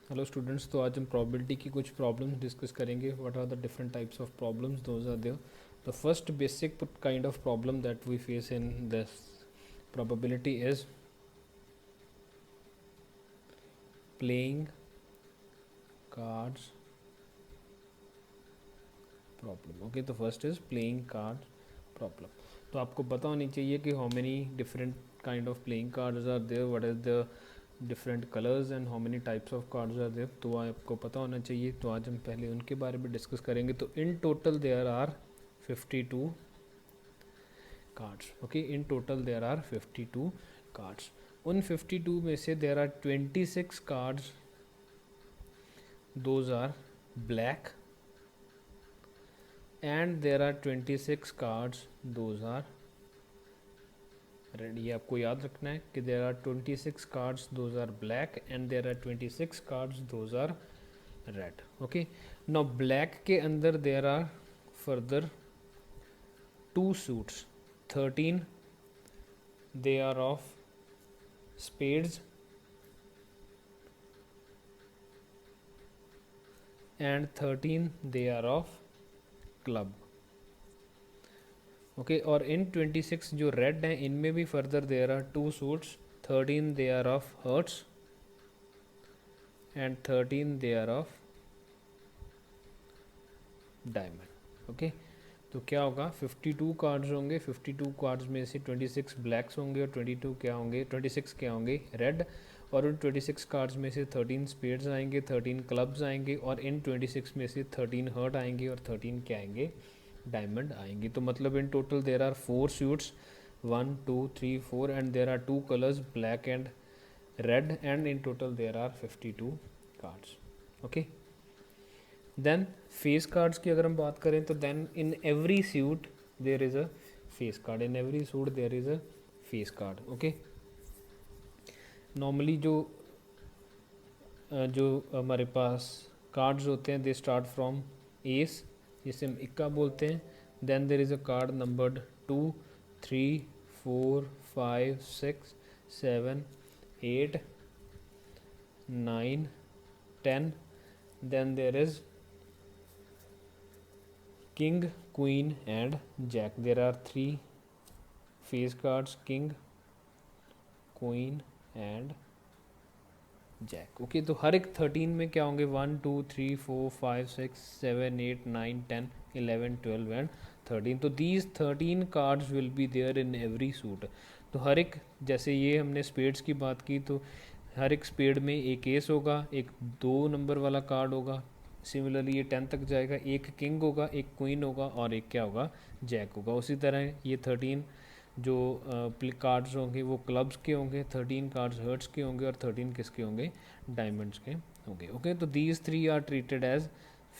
Hello students, तो आज हम प्रोबेबिलिटी की कुछ प्रॉब्लम्स डिस्कस करेंगे. What are the different types of problems, those are there. The first basic kind of problem that we face in this probability is playing cards problem. Okay, तो first is playing card problem. तो आपको पता होनी चाहिए कि how many different kind of playing cards are there, what is the different colours and how many types of cards are there. तो आपको पता होना चाहिए. तो आज हम पहले उनके बारे में डिस्कस करेंगे. तो in total there are 52 cards. Okay, in total there are 52 cards. उन 52 में से there are 26 cards, those are black, and there are 26 cards, those are red. ये आपको याद रखना है कि there are 26 cards, those are black, and there are 26 cards, those are red. Okay, now black के अंदर there are further 2 suits. 13 they are of spades and 13 they are of club. Okay, और इन 26 जो रेड हैं इनमें भी further there are 2 suits. 13 they are of hearts and 13 they are of diamond. Okay, तो क्या होगा, 52 कार्ड्स होंगे. 52 कार्ड्स में से 26 ब्लैक्स होंगे और 22 क्या होंगे, 26 क्या होंगे, रेड. और उन 26 कार्ड्स में से 13 स्पेड्स आएंगे, 13 क्लब्स आएंगे, और इन 26 में से 13 हर्ट आएंगे और 13 क्या आएंगे, डायमंड आएंगे. तो मतलब in total there are 4 suits, 1 2 3 4, and there are 2 colours, black and red, and in total there are 52 cards. Okay, then face cards की अगर हम बात करें तो then in every suit there is a face card. In every suit there is a face card. Okay, normally जो हमारे पास cards होते हैं दे स्टार्ट फ्रॉम एस, जिसे हम इक्का बोलते हैं. Then there is a card numbered 2 3 4 5 6 7 8 9 10. Then there is king, queen and jack. There are 3 face cards, king, queen and jack. Okay, तो हर एक 13 में क्या होंगे, 1 2 3 4 5 6 7 8 9 10 11 12 एंड 13. तो these 13 cards will be there in every suit. तो हर एक, जैसे ये हमने स्पेड्स की बात की, तो हर एक स्पेड में एक एस होगा, एक 2 नंबर वाला कार्ड होगा. सिमिलरली ये 10 तक जाएगा, एक किंग होगा, एक क्वीन होगा और एक क्या होगा, जैक होगा. उसी तरह ये 13 जो कार्ड्स होंगे वो क्लब्स के होंगे, 13 कार्ड्स हर्ट्स के होंगे और 13 किसके होंगे, डायमंड्स के होंगे. ओके, तो these 3 are treated as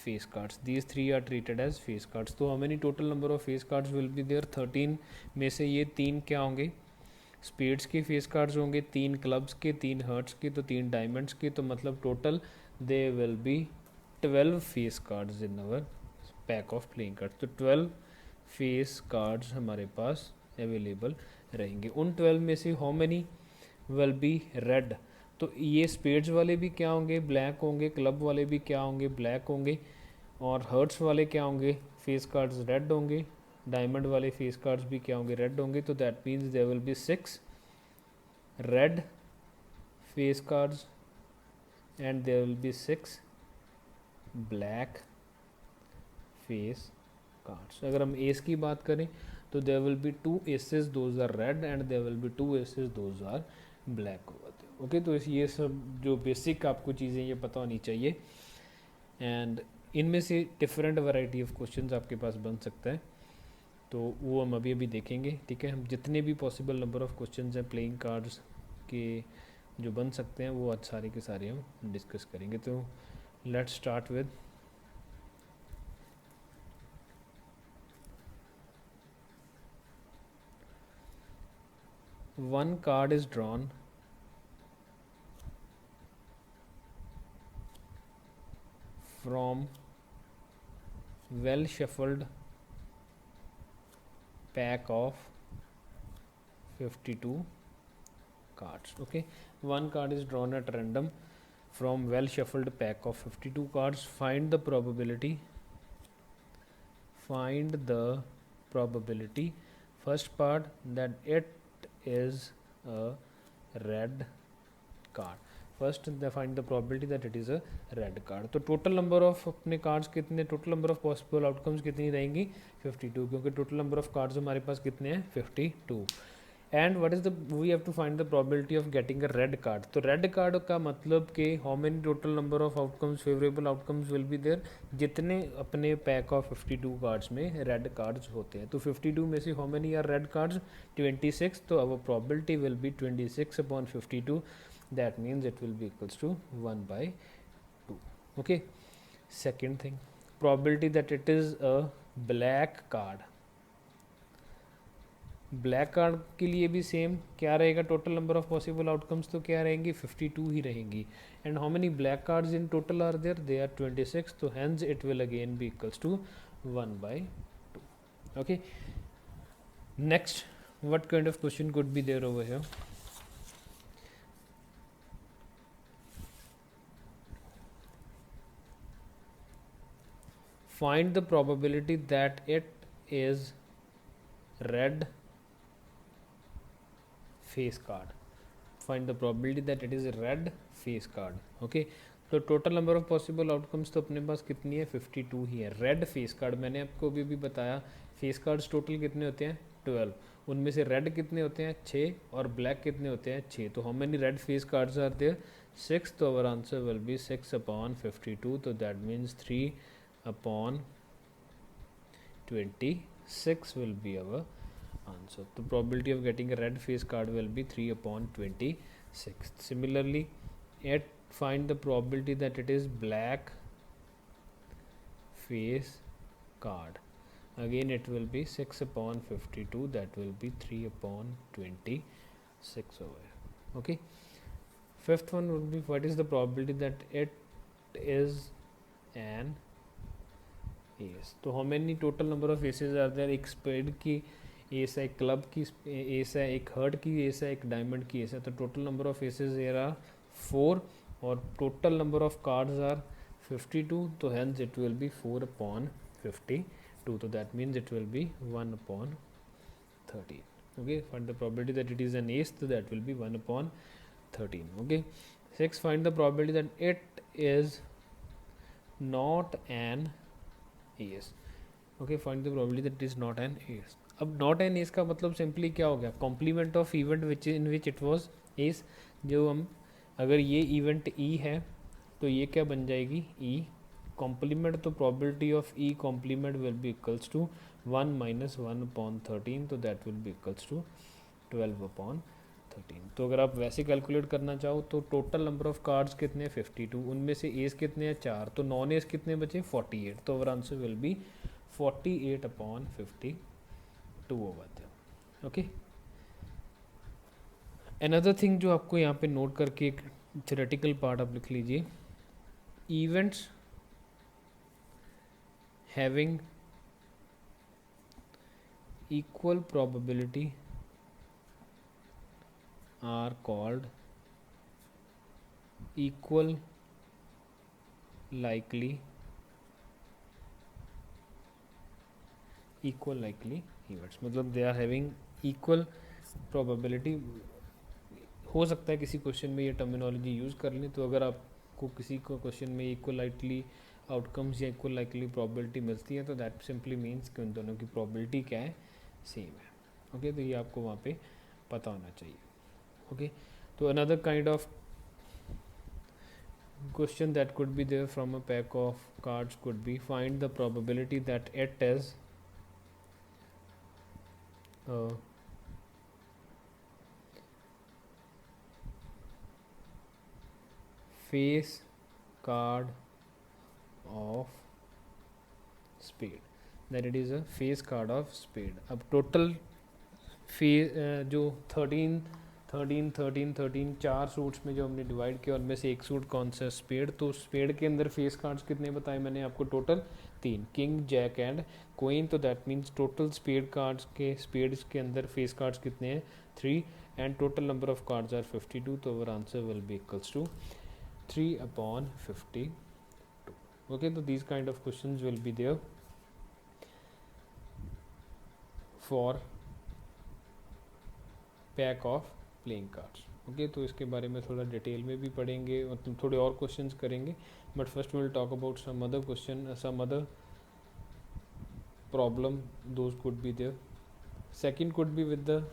face cards. These 3 are treated as face cards. तो how many total number of face cards will be there, 13 में से ये 3 क्या होंगे, स्पेड्स के फेस कार्ड्स होंगे, 3 क्लब्स के, 3 हर्ट्स के, तो 3 डायमंड्स के. तो मतलब total they will be 12 face cards in our pack of playing cards. तो 12 फेस कार्ड्स हमारे पास अवेलेबल रहेंगे. उन 12 में से how many will be red. तो ये स्पेड्स वाले भी क्या होंगे, ब्लैक होंगे, क्लब वाले भी क्या होंगे, ब्लैक होंगे, और हर्ट्स वाले क्या होंगे, फेस कार्ड्स रेड होंगे, डायमंड वाले फेस कार्ड्स भी क्या होंगे, रेड होंगे. तो that means there will be 6 red face cards and there will be 6 black face cards. अगर हम एस की बात करें तो there will be 2 aces, those are red, and there will be 2 aces, those are black होते हैं. Okay, तो ये सब जो बेसिक आपको चीज़ें ये पता होनी चाहिए. एंड इनमें से डिफरेंट वैरायटी ऑफ क्वेश्चंस आपके पास बन सकता है, तो वो हम अभी अभी देखेंगे. ठीक है, हम जितने भी पॉसिबल नंबर ऑफ क्वेश्चंस हैं प्लेइंग कार्ड्स के जो बन सकते हैं वो आज सारे के सारे हम डिस्कस करेंगे. तो let's start with one card is drawn from well shuffled pack of 52 cards. Okay, one card is drawn at random from well shuffled pack of 52 cards. Find the probability. First part, that it is a red card. First find the probability that it is a red card. तो total number of अपने cards कितने, total number of possible outcomes कितनी रहेंगी 52, क्योंकि total number of cards हमारे पास कितने हैं 52. And what is the, we have to find the probability of getting a red card. तो रेड कार्ड का मतलब कि how many total number of outcomes, favourable outcomes will be there, जितने अपने pack of 52 cards में red cards होते हैं. तो 52 में से how many are red cards 26. तो our probability will be 26 upon 52. That means it will be equals to 1/2. Okay. Second thing, probability that it is a black card. Black card के लिए भी same क्या रहेगा, total number of possible outcomes तो क्या रहेंगी 52 ही रहेंगी. And how many black cards in total are there, they are 26. तो hence it will again be equals to 1/2. Okay. Next, what kind of question could be there over here. Find the probability that it is red face card. Find the probability that it is a red face card. Okay. तो total number of possible outcomes तो अपने पास कितनी है 52 ही है. Red face card मैंने आपको भी बताया, फेस कार्ड्स टोटल कितने होते हैं 12. उनमें से रेड कितने होते हैं 6 और ब्लैक कितने होते हैं 6. तो how many red face cards are there 6. तो our answer will be 6 upon 52. तो that means 3 upon 26 will be our answer. The probability of getting a red face card will be 3 upon 26. Similarly, find the probability that it is black face card. Again it will be 6 upon 52. That will be 3 upon 26 over here. Okay. Fifth one would be, what is the probability that it is an ace. तो how many total number of aces are there. एक spade की ace है, एक club की ace है, एक hurt की ace है, एक डायमंड की एस है. तो total number of aces there are 4 और total number of cards are 52. तो hence it will be 4 upon 52. तो that means it will be 1 upon 13. Okay. Find the probability that it is an ace. तो that will be 1 upon 13. Okay. 6, find the probability that it is not an ace. Okay. Find the probability that is not an S. अब not an ace का मतलब simply क्या हो गया, complement of event which in which it was ace. जो हम, अगर ये इवेंट ई है तो ये क्या बन जाएगी ई कॉम्प्लीमेंट. तो probability of E complement will be equals to 1 minus 1 upon 13. तो that will be equals to 12 upon 13. तो अगर आप वैसे कैलकुलेट करना चाहो तो टोटल नंबर ऑफ कार्ड्स कितने हैं 52. उनमें से एस कितने हैं 4. तो नॉन एस कितने बचे 48. तो our answer will be 48 upon 52 over there. Okay. Another thing जो आपको यहाँ पे नोट करके एक थ्योरेटिकल पार्ट आप लिख लीजिए. Events having equal probability are called equal likely events. मतलब they are having equal probability. हो सकता है किसी क्वेश्चन में ये टर्मिनोलॉजी यूज़ कर लें. तो अगर आपको किसी को क्वेश्चन में इक्वल लाइकली आउटकम्स या इक्वल लाइकली प्रोबेबिलिटी मिलती है तो दैट सिंपली मीन्स कि उन दोनों की प्रोबेबिलिटी क्या है सेम है. ओके. तो ये आपको वहाँ पे पता होना चाहिए. Okay. So another kind of question that could be there from a pack of cards could be, find the probability that it is a face card of spade. That it is a face card of spade. अब total जो 13 4 suits में जो हमने divide किया उनमें से एक suit कौन सा स्पेड. तो स्पेड के अंदर फेस कार्ड्स कितने बताए मैंने आपको total 3, king jack and queen. तो दैट मीन्स टोटल स्पेड्स के अंदर फेस कार्ड्स कितने हैं 3 and total number of cards are 52. तो our answer will be equals to 3/52. Okay, so these kind of questions will be there for pack of playing cards. Okay, तो इसके बारे में थोड़ा डिटेल में भी पढ़ेंगे और थोड़े और क्वेश्चंस करेंगे, but first will talk about some other question, some other problem those could be there. Second could be with the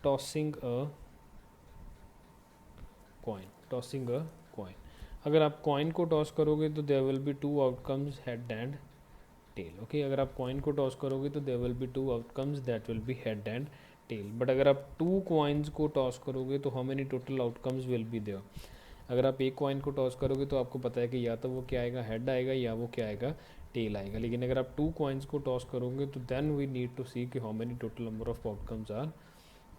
tossing a coin. अगर आप कॉइन को टॉस करोगे तो there will be two outcomes, head and tail. Okay, अगर आप coin को toss करोगे तो there will be two outcomes, that will be head and tail. But अगर आप टू कॉइन्स को टॉस करोगे तो how many total outcomes will be there. अगर आप एक कॉइन को टॉस करोगे तो आपको पता है कि या तो वो क्या आएगा, हेड आएगा, या वो क्या आएगा, टेल आएगा. लेकिन अगर आप टू कॉइन्स को टॉस करोगे तो then we need to see कि how many total number of outcomes are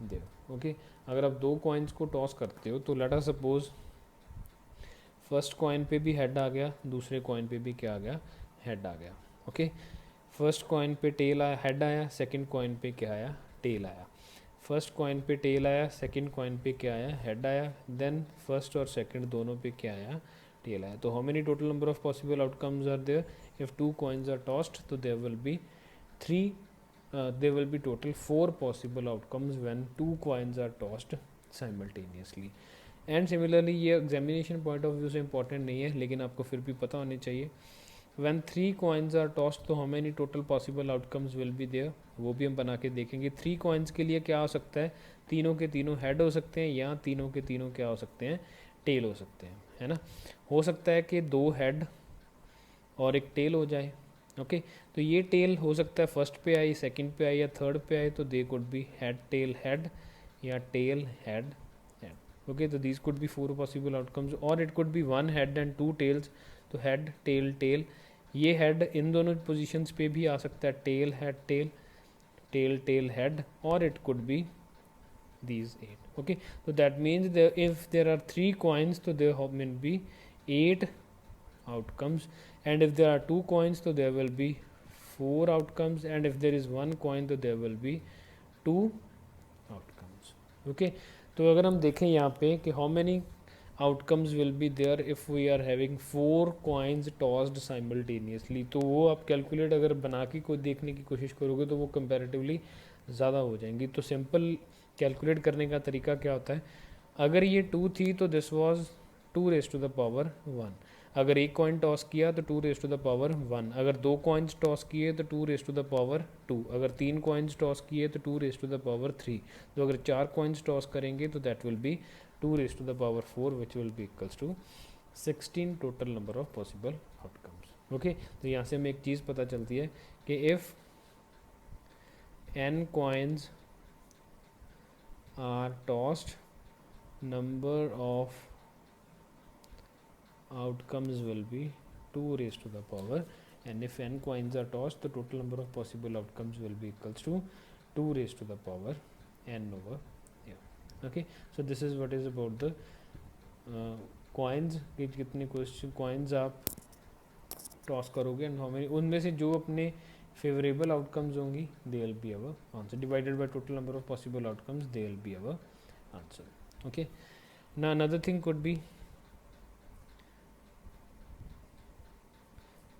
there. Okay, अगर आप दो कॉइन्स को टॉस करते हो तो let us suppose first coin पे भी हेड आ गया, दूसरे कॉइन पे भी क्या आ गया, हेड आ गया. ओके, फर्स्ट कॉइन पे टेल आया, हेड आया, सेकंड कॉइन पे क्या आया, टेल आया. फर्स्ट कॉइन पे टेल आया, सेकंड कॉइन पे क्या आया, हेड आया. देन फर्स्ट और सेकंड दोनों पे क्या आया, टेल आया. तो how many total number of possible outcomes are there if two coins are tossed. तो there will be there will be total 4 possible outcomes when two coins are tossed simultaneously. And similarly ये examination point of view से important नहीं है, लेकिन आपको फिर भी पता होने चाहिए. when 3 coins are tossed तो how many total possible outcomes will be there, वो भी हम बना के देखेंगे. 3 coins के लिए क्या हो सकता है, तीनों के तीनों हेड हो सकते हैं, या तीनों के तीनों क्या हो सकते हैं, टेल हो सकते हैं, है ना. हो सकता है कि 2 हेड और एक टेल हो जाए. ओके, तो ये टेल हो सकता है फर्स्ट पे आई, सेकंड पे आई, या थर्ड पे आई. तो they could be head tail head, या टेल हेड हेड. ओके, तो these could be 4 possible outcomes. और it could be 1 head and 2 tails. तो हेड टेल टेल, ये हेड इन दोनों पोजीशंस पे भी आ सकता है, tail head tail, tail tail head. और it could be these 8. Okay, so that means if there are 3 coins so there will be 8 outcomes, and if there are 2 coins so there will be 4 outcomes, and if there is 1 coin so there will be 2 outcomes. Okay, तो अगर हम देखें यहाँ पे कि how many outcomes will be there if we are having 4 coins tossed simultaneously, तो वो आप कैलकुलेट अगर बना के कोई देखने की कोशिश करोगे तो वो कंपैरेटिवली ज़्यादा हो जाएंगी. तो सिंपल कैलकुलेट करने का तरीका क्या होता है, अगर ये 2 थी तो this was 2 raise to the power 1. अगर एक कॉइन टॉस किया तो 2 रेज टू द पावर 1. अगर 2 कॉइन्स टॉस किए तो 2 रेज टू द पावर 2. अगर 3 कॉइन्स टॉस किए तो 2 रेज टू द पावर 3. तो अगर 4 कॉइन्स टॉस करेंगे तो that will be 2 raise to the power 4 which will be equals to 16 total number of possible outcomes. Okay, तो यहाँ से हमें एक चीज़ पता चलती है कि if n coins are tossed, number of outcomes will be 2 raised to the power, and if n coins are tossed the total number of possible outcomes will be equals to 2 raised to the power n over here. Okay, so this is what is about the coins कि कितने question coins आप toss करोगे and how many, उनमें से जो अपने favourable outcomes होंगी they will be our answer, divided by total number of possible outcomes they will be our answer. Okay, now another thing could be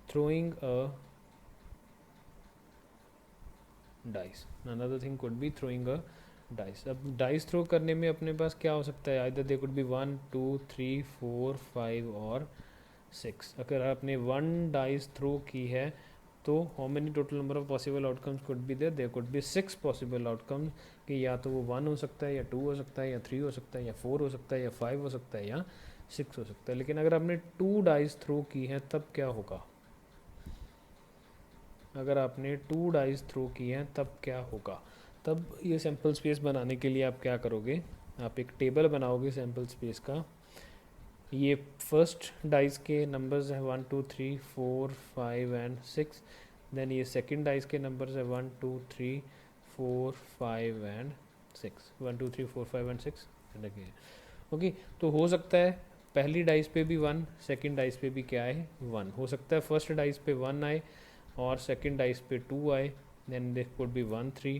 throwing a dice. Another thing could be throwing a dice. अब dice throw करने में अपने पास क्या हो सकता है, either they could be 1 2 3 4 5 और 6. अगर आपने 1 डाइस थ्रो की है तो how many total number of possible outcomes could be there could be 6 possible outcomes, कि या तो वो 1 हो सकता है, या 2 हो सकता है, या 3 हो सकता है, या 4 हो सकता है, या 5 हो सकता है, या 6 हो सकता है. लेकिन अगर आपने 2 डाइस थ्रो की है तब क्या होगा, अगर आपने 2 डाइस थ्रो की हैं तब क्या होगा, तब ये सैम्पल स्पेस बनाने के लिए आप क्या करोगे, आप एक टेबल बनाओगे सैम्पल स्पेस का. ये फर्स्ट डाइस के नंबर्स हैं 1 2 3 4 5 एंड 6. देन ये सेकंड डाइस के नंबर्स हैं 1 2 3 4 5 एंड 6. 1 2 3 4 5 and 6 again. ओके, तो हो सकता है पहली डाइस पे भी 1, सेकंड डाइस पे भी क्या है 1. हो सकता है फर्स्ट डाइस पे 1 आए और सेकंड डाइस पे 2 आए. Then this could be 1 3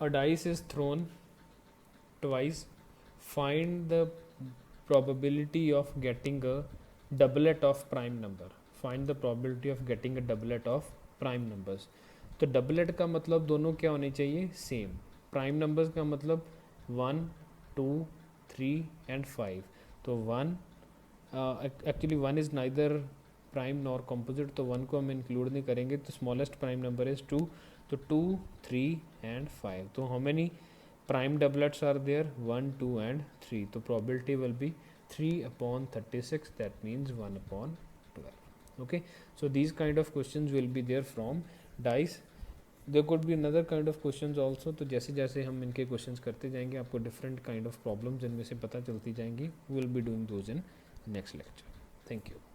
a dice is thrown twice, find the probability of getting a doublet of prime number. Find the probability of getting a doublet of prime numbers. तो doublet का मतलब दोनों क्या होने चाहिए, same. Prime numbers का मतलब 1, 2, 3 and 5. तो 1 actually 1 is neither prime nor composite, तो 1 को हम इंक्लूड नहीं करेंगे. तो स्मॉलेस्ट प्राइम नंबर इज़ 2. तो 2, 3 एंड 5. तो how many prime doublets are there? 1, 2 and 3. So probability will be 3 upon 36, that means 1 upon 12. Okay, so these kind of questions will be there from dice. There could be another kind of questions also. तो जैसे जैसे हम इनके questions करते जाएंगे आपको different kind of problems इनमें से पता चलती जाएंगी. We will be doing those in next lecture. Thank you.